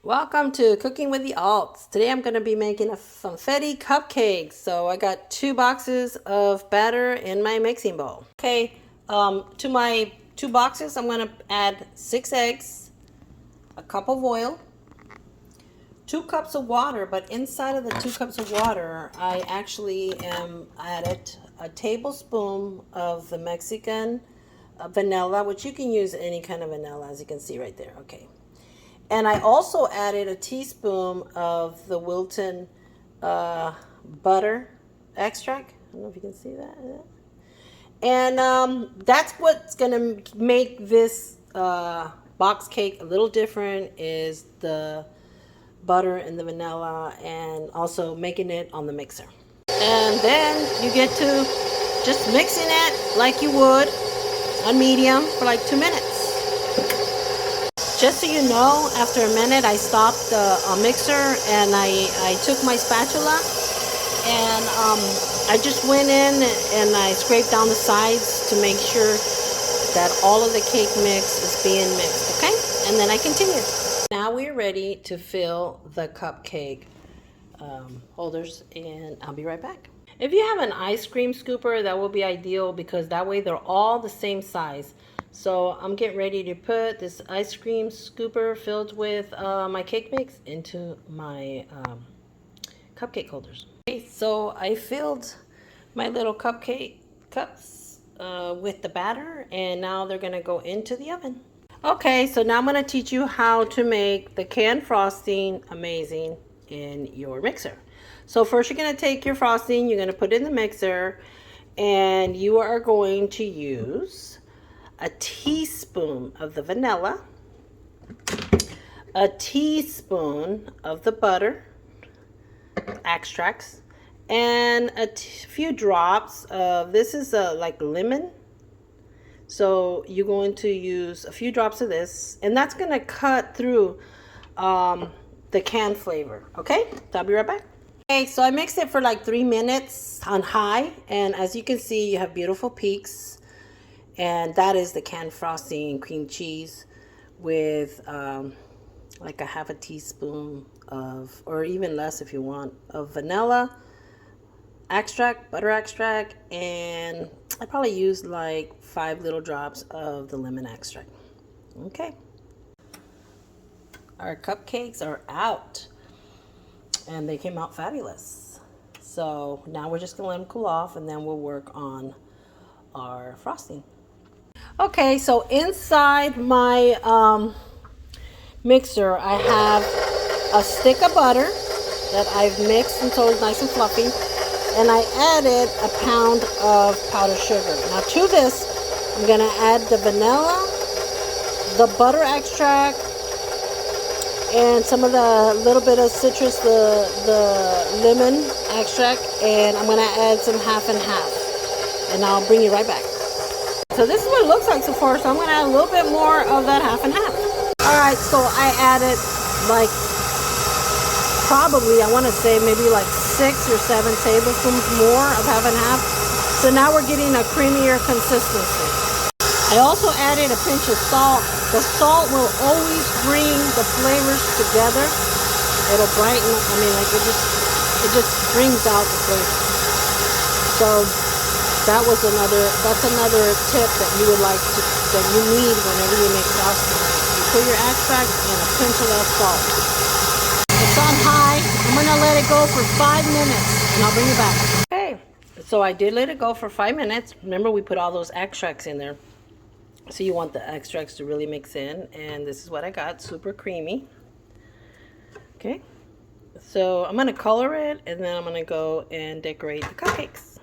Welcome to Cooking with the Alts. Today I'm going to be making a Funfetti Cupcakes. So I got 2 boxes of batter in my mixing bowl. Okay, to my 2 boxes I'm going to add 6 eggs, a cup of oil, 2 cups of water, but inside of the 2 cups of water I actually added a tablespoon of the Mexican vanilla, which you can use any kind of vanilla, as you can see right there. Okay. And I also added a teaspoon of the Wilton butter extract. I don't know if you can see that. And that's what's going to make this box cake a little different, is the butter and the vanilla, and also making it on the mixer. And then you get to just mixing it like you would on medium for like 2 minutes. Just so you know, after a minute I stopped the mixer and I took my spatula and I just went in and I scraped down the sides to make sure that all of the cake mix is being mixed, okay? And then I continued. Now we're ready to fill the cupcake holders, and I'll be right back. If you have an ice cream scooper, that will be ideal because that way they're all the same size. So I'm getting ready to put this ice cream scooper filled with my cake mix into my cupcake holders. Okay, so I filled my little cupcake cups with the batter, and now they're gonna go into the oven. Okay, so now I'm gonna teach you how to make the canned frosting amazing in your mixer. So first you're gonna take your frosting, you're gonna put it in the mixer, and you are going to use a teaspoon of the vanilla, a teaspoon of the butter extracts, and a few drops of, this is like lemon. So you're going to use a few drops of this, and that's going to cut through the canned flavor. Okay, so I'll be right back. Okay, so I mixed it for like 3 minutes on high, and as you can see, you have beautiful peaks. And that is the canned frosting and cream cheese with like a half a teaspoon of, or even less if you want, of vanilla extract, butter extract, and I probably used like 5 little drops of the lemon extract. Okay. Our cupcakes are out and they came out fabulous. So now we're just gonna let them cool off, and then we'll work on our frosting. Okay, so inside my mixer, I have a stick of butter that I've mixed until it's nice and fluffy, and I added a pound of powdered sugar. Now to this, I'm gonna add the vanilla, the butter extract, and some of the little bit of citrus, the lemon extract, and I'm gonna add some half and half, and I'll bring you right back. So this is what it looks like so far, so I'm going to add a little bit more of that half and half. Alright, so I added like probably, I want to say maybe like 6 or 7 tablespoons more of half and half. So now we're getting a creamier consistency. I also added a pinch of salt. The salt will always bring the flavors together. It'll brighten, I mean, like it just brings out the flavor. So that's another tip that you would like to, that you need whenever you make frosting. You put your extract and a pinch of that salt. It's on high. I'm gonna let it go for 5 minutes, and I'll bring you back. Okay, so I did let it go for 5 minutes. Remember, we put all those extracts in there, so you want the extracts to really mix in. And this is what I got, super creamy. Okay, so I'm gonna color it, and then I'm gonna go and decorate the cupcakes.